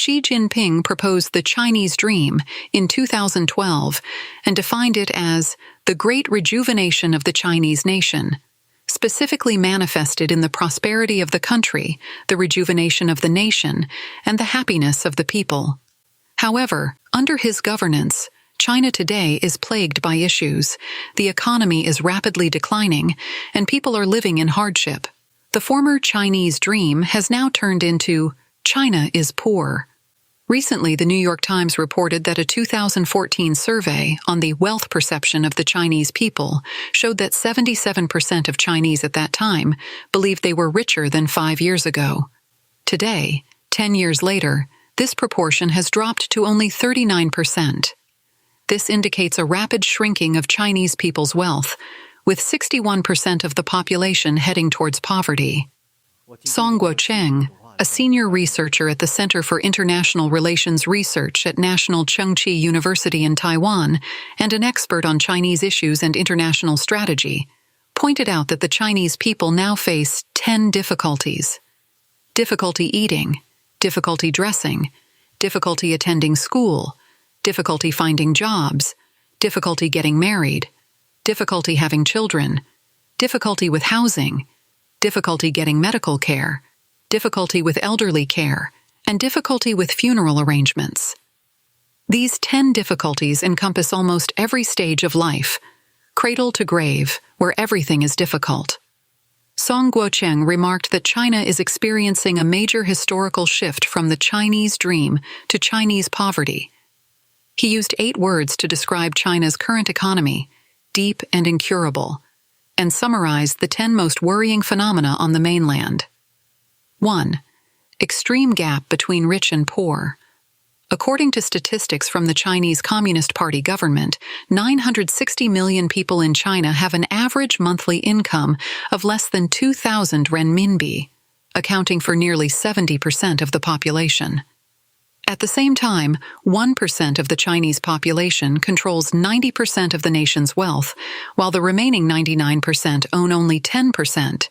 Xi Jinping proposed the Chinese Dream in 2012 and defined it as the great rejuvenation of the Chinese nation, specifically manifested in the prosperity of the country, the rejuvenation of the nation, and the happiness of the people. However, under his governance, China today is plagued by issues. The economy is rapidly declining, and people are living in hardship. The former Chinese Dream has now turned into China is poor. Recently, the New York Times reported that a 2014 survey on the wealth perception of the Chinese people showed that 77% of Chinese at that time believed they were richer than 5 years ago. Today, 10 years later, this proportion has dropped to only 39%. This indicates a rapid shrinking of Chinese people's wealth, with 61% of the population heading towards poverty. Song Guocheng, a senior researcher at the Center for International Relations Research at National Chengchi University in Taiwan and an expert on Chinese issues and international strategy, pointed out that the Chinese people now face 10 difficulties. Difficulty eating, difficulty dressing, difficulty attending school, difficulty finding jobs, difficulty getting married, difficulty having children, difficulty with housing, difficulty getting medical care, difficulty with elderly care, and difficulty with funeral arrangements. These 10 difficulties encompass almost every stage of life, cradle to grave, where everything is difficult. Song Guocheng remarked that China is experiencing a major historical shift from the Chinese Dream to Chinese poverty. He used 8 words to describe China's current economy, deep and incurable, and summarized the 10 most worrying phenomena on the mainland. 1. Extreme gap between rich and poor. According to statistics from the Chinese Communist Party government, 960 million people in China have an average monthly income of less than 2,000 renminbi, accounting for nearly 70% of the population. At the same time, 1% of the Chinese population controls 90% of the nation's wealth, while the remaining 99% own only 10%,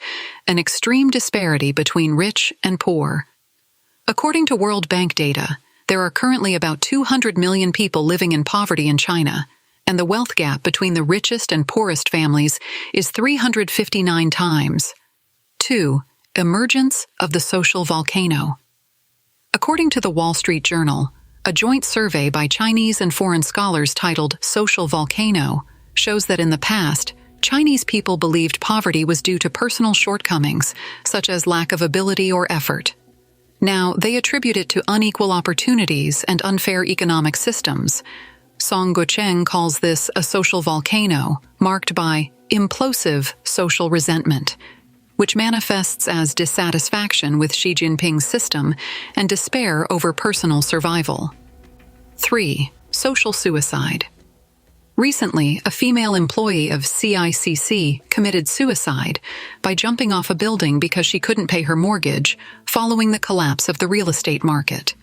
an extreme disparity between rich and poor. According to World Bank data, there are currently about 200 million people living in poverty in China, and the wealth gap between the richest and poorest families is 359 times. 2. Emergence of the social volcano. According to the Wall Street Journal, a joint survey by Chinese and foreign scholars titled Social Volcano shows that in the past, Chinese people believed poverty was due to personal shortcomings, such as lack of ability or effort. Now, they attribute it to unequal opportunities and unfair economic systems. Song Guocheng calls this a social volcano, marked by implosive social resentment, which manifests as dissatisfaction with Xi Jinping's system and despair over personal survival. 3. Social suicide. Recently, a female employee of CICC committed suicide by jumping off a building because she couldn't pay her mortgage following the collapse of the real estate market.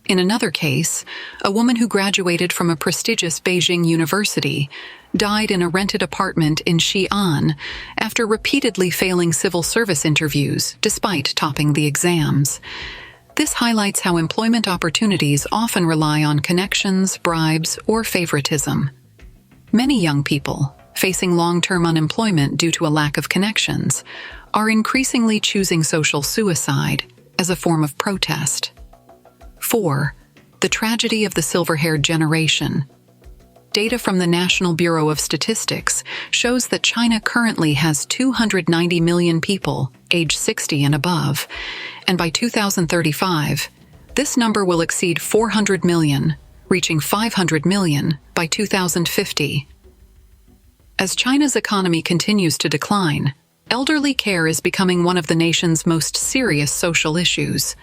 In another case, a woman who graduated from a prestigious Beijing university died in a rented apartment in Xi'an after repeatedly failing civil service interviews despite topping the exams. This highlights how employment opportunities often rely on connections, bribes, or favoritism. Many young people, facing long-term unemployment due to a lack of connections, are increasingly choosing social suicide as a form of protest. 4. The tragedy of the silver-haired generation. Data from the National Bureau of Statistics shows that China currently has 290 million people aged 60 and above, and by 2035, this number will exceed 400 million, reaching 500 million by 2050. As China's economy continues to decline, elderly care is becoming one of the nation's most serious social issues.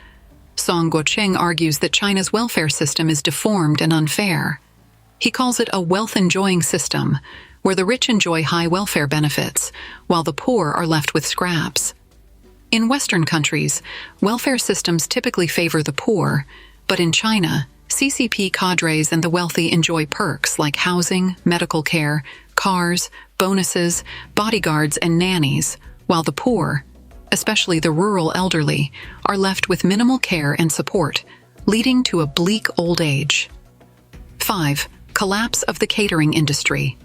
Song Guocheng argues that China's welfare system is deformed and unfair. He calls it a wealth-enjoying system, where the rich enjoy high welfare benefits, while the poor are left with scraps. In Western countries, welfare systems typically favor the poor, but in China, CCP cadres and the wealthy enjoy perks like housing, medical care, cars, bonuses, bodyguards, and nannies, while the poor, especially the rural elderly, are left with minimal care and support, leading to a bleak old age. 5. Collapse of the catering industry.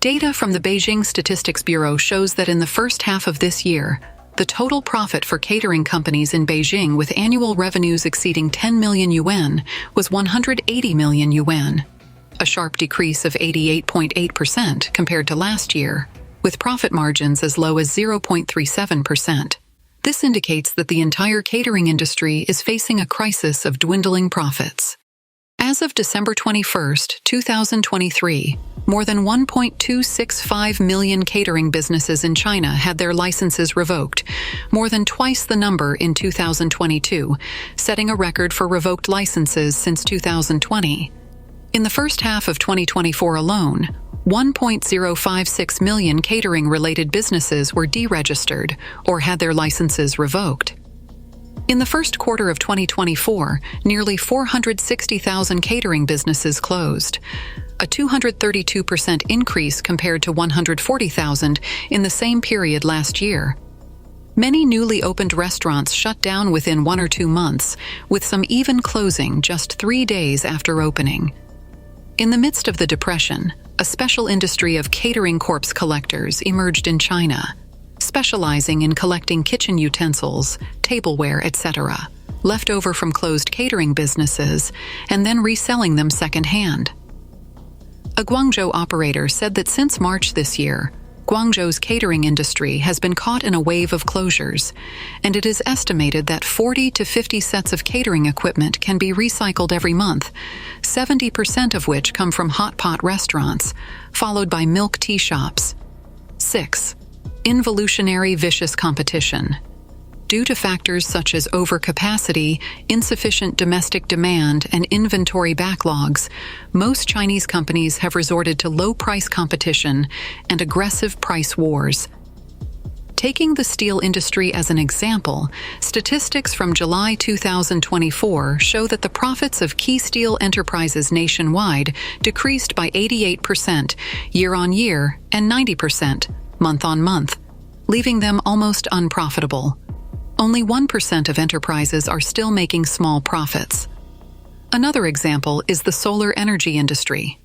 Data from the Beijing Statistics Bureau shows that in the first half of this year, the total profit for catering companies in Beijing with annual revenues exceeding 10 million yuan was 180 million yuan, a sharp decrease of 88.8% compared to last year, with profit margins as low as 0.37%. This indicates that the entire catering industry is facing a crisis of dwindling profits. As of December 21, 2023, more than 1.265 million catering businesses in China had their licenses revoked, more than twice the number in 2022, setting a record for revoked licenses since 2020. In the first half of 2024 alone, 1.056 million catering-related businesses were deregistered or had their licenses revoked. In the first quarter of 2024, nearly 460,000 catering businesses closed, a 232% increase compared to 140,000 in the same period last year. Many newly opened restaurants shut down within 1 or 2 months, with some even closing just 3 days after opening. In the midst of the depression, a special industry of catering corpse collectors emerged in China, specializing in collecting kitchen utensils, tableware, etc., left over from closed catering businesses, and then reselling them secondhand. A Guangzhou operator said that since March this year, Guangzhou's catering industry has been caught in a wave of closures, and it is estimated that 40 to 50 sets of catering equipment can be recycled every month, 70% of which come from hot pot restaurants, followed by milk tea shops. 6. Involutionary vicious competition. Due to factors such as overcapacity, insufficient domestic demand, and inventory backlogs, most Chinese companies have resorted to low-price competition and aggressive price wars. Taking the steel industry as an example, statistics from July 2024 show that the profits of key steel enterprises nationwide decreased by 88% year-on-year and 90% month-on-month, leaving them almost unprofitable. Only 1% of enterprises are still making small profits. Another example is the solar energy industry.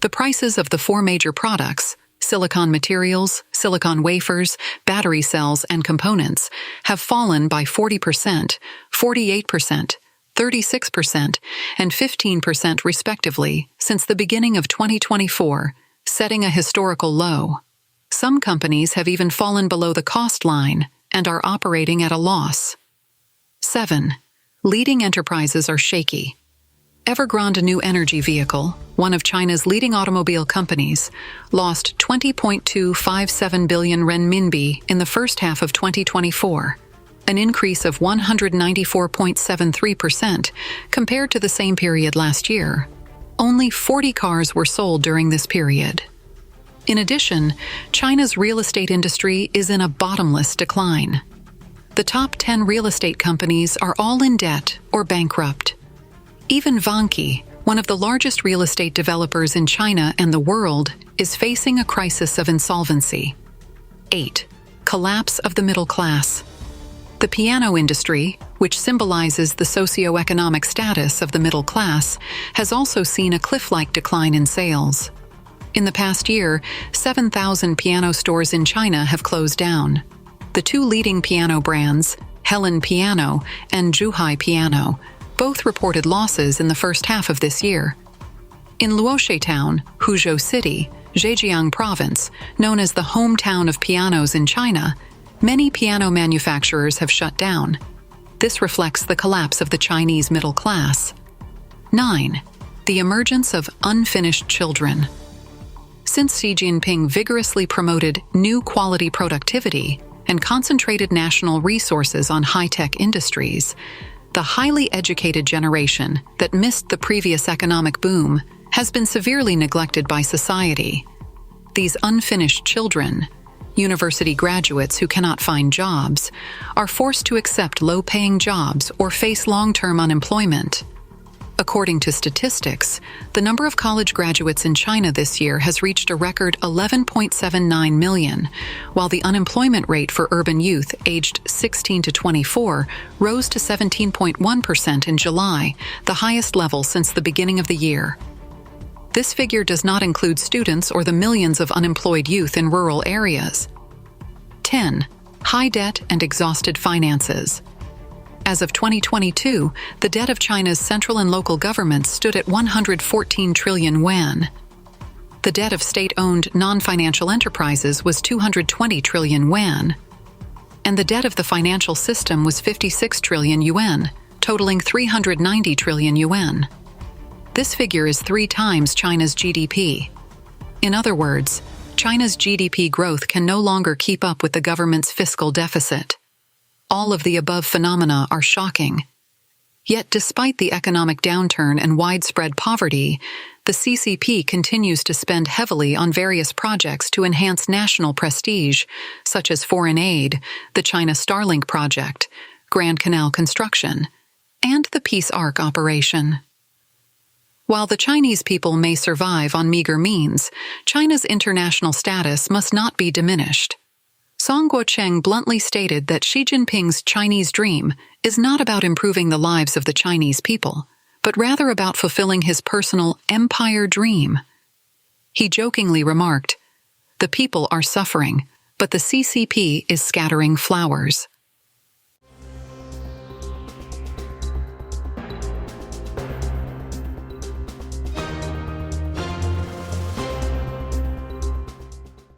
The prices of the 4 major products, silicon materials, silicon wafers, battery cells, and components, have fallen by 40%, 48%, 36%, and 15% respectively since the beginning of 2024, setting a historical low. Some companies have even fallen below the cost line and are operating at a loss. 7. Leading enterprises are shaky. Evergrande New Energy Vehicle, one of China's leading automobile companies, lost 20.257 billion renminbi in the first half of 2024, an increase of 194.73% compared to the same period last year. Only 40 cars were sold during this period. In addition, China's real estate industry is in a bottomless decline. The top 10 real estate companies are all in debt or bankrupt. Even Vanke, one of the largest real estate developers in China and the world, is facing a crisis of insolvency. 8. Collapse of the middle class. The piano industry, which symbolizes the socio-economic status of the middle class, has also seen a cliff-like decline in sales. In the past year, 7,000 piano stores in China have closed down. The 2 leading piano brands, Helen Piano and Zhuhai Piano, both reported losses in the first half of this year. In Luoshi Town, Huzhou City, Zhejiang Province, known as the hometown of pianos in China, many piano manufacturers have shut down. This reflects the collapse of the Chinese middle class. 9. The emergence of unfinished children. Since Xi Jinping vigorously promoted new quality productivity and concentrated national resources on high-tech industries, the highly educated generation that missed the previous economic boom has been severely neglected by society. These unfinished children, university graduates who cannot find jobs, are forced to accept low-paying jobs or face long-term unemployment. According to statistics, the number of college graduates in China this year has reached a record 11.79 million, while the unemployment rate for urban youth aged 16 to 24 rose to 17.1% in July, the highest level since the beginning of the year. This figure does not include students or the millions of unemployed youth in rural areas. 10. High debt and exhausted finances. As of 2022, the debt of China's central and local governments stood at 114 trillion yuan. The debt of state-owned non-financial enterprises was 220 trillion yuan. And the debt of the financial system was 56 trillion yuan, totaling 390 trillion yuan. This figure is 3 times China's GDP. In other words, China's GDP growth can no longer keep up with the government's fiscal deficit. All of the above phenomena are shocking. Yet despite the economic downturn and widespread poverty, the CCP continues to spend heavily on various projects to enhance national prestige, such as foreign aid, the China Starlink project, Grand Canal construction, and the Peace Ark operation. While the Chinese people may survive on meager means, China's international status must not be diminished. Song Guocheng bluntly stated that Xi Jinping's Chinese dream is not about improving the lives of the Chinese people, but rather about fulfilling his personal empire dream. He jokingly remarked, "The people are suffering, but the CCP is scattering flowers."